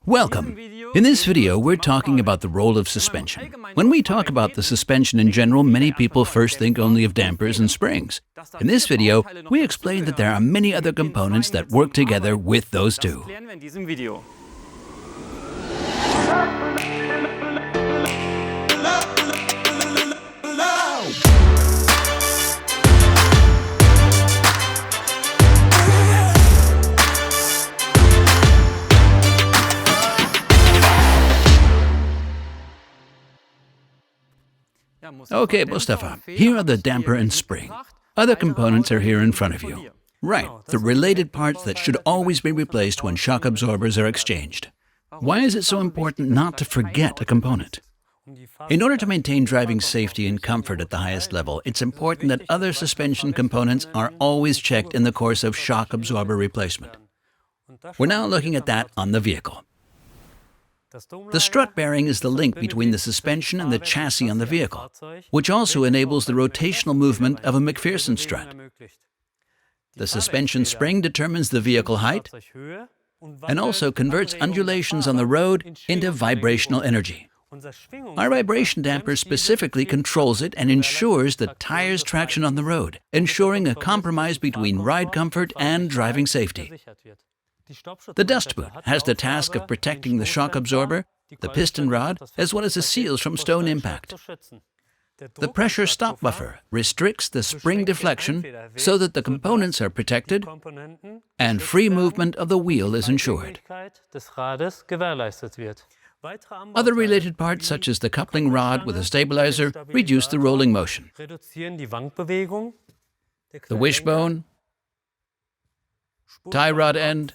Welcome! In this video, we're talking about the role of suspension. When we talk about the suspension in general, many people first think only of dampers and springs. In this video, we explain that there are many other components that work together with those two. Okay, Mustafa, here are the damper and spring. Other components are here in front of you. Right, the related parts that should always be replaced when shock absorbers are exchanged. Why is it so important not to forget a component? In order to maintain driving safety and comfort at the highest level, it's important that other suspension components are always checked in the course of shock absorber replacement. We're now looking at that on the vehicle. The strut bearing is the link between the suspension and the chassis on the vehicle, which also enables the rotational movement of a McPherson strut. The suspension spring determines the vehicle height and also converts undulations on the road into vibrational energy. Our vibration damper specifically controls it and ensures the tire's traction on the road, ensuring a compromise between ride comfort and driving safety. The dust boot has the task of protecting the shock absorber, the piston rod, as well as the seals from stone impact. The pressure stop buffer restricts the spring deflection so that the components are protected and free movement of the wheel is ensured. Other related parts, such as the coupling rod with a stabilizer, reduce the rolling motion. The wishbone, tie rod end,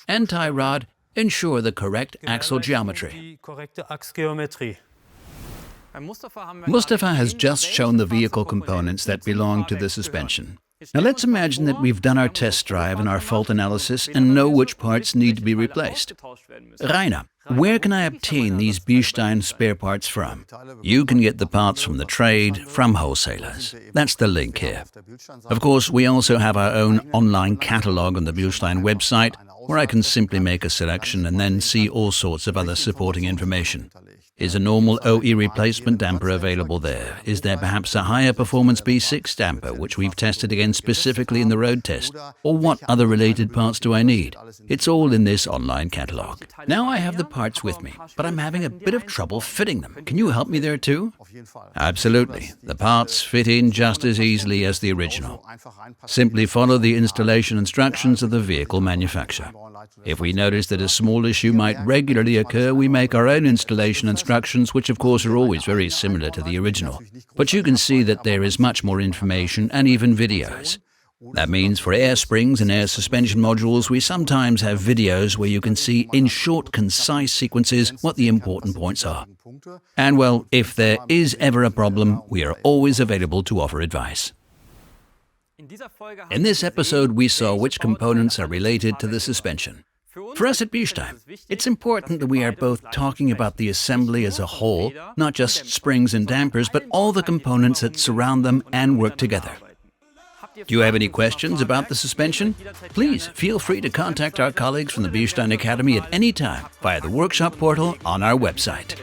and tie rod ensure the correct axle geometry. Mustafa has just shown the vehicle components that belong to the suspension. Now let's imagine that we've done our test drive and our fault analysis and know which parts need to be replaced. Rainer, where can I obtain these BILSTEIN spare parts from? You can get the parts from the trade, from wholesalers. That's the link here. Of course, we also have our own online catalog on the BILSTEIN website, where I can simply make a selection and then see all sorts of other supporting information. Is a normal OE replacement damper available there? Is there perhaps a higher performance B6 damper, which we've tested again specifically in the road test? Or what other related parts do I need? It's all in this online catalog. Now I have the parts with me, but I'm having a bit of trouble fitting them. Can you help me there too? Absolutely. The parts fit in just as easily as the original. Simply follow the installation instructions of the vehicle manufacturer. If we notice that a small issue might regularly occur, we make our own installation instructions, which of course are always very similar to the original. But you can see that there is much more information and even videos. That means for air springs and air suspension modules, we sometimes have videos where you can see in short, concise sequences what the important points are. And well, if there is ever a problem, we are always available to offer advice. In this episode, we saw which components are related to the suspension. For us at BILSTEIN, it's important that we are both talking about the assembly as a whole, not just springs and dampers, but all the components that surround them and work together. Do you have any questions about the suspension? Please feel free to contact our colleagues from the BILSTEIN Academy at any time via the workshop portal on our website.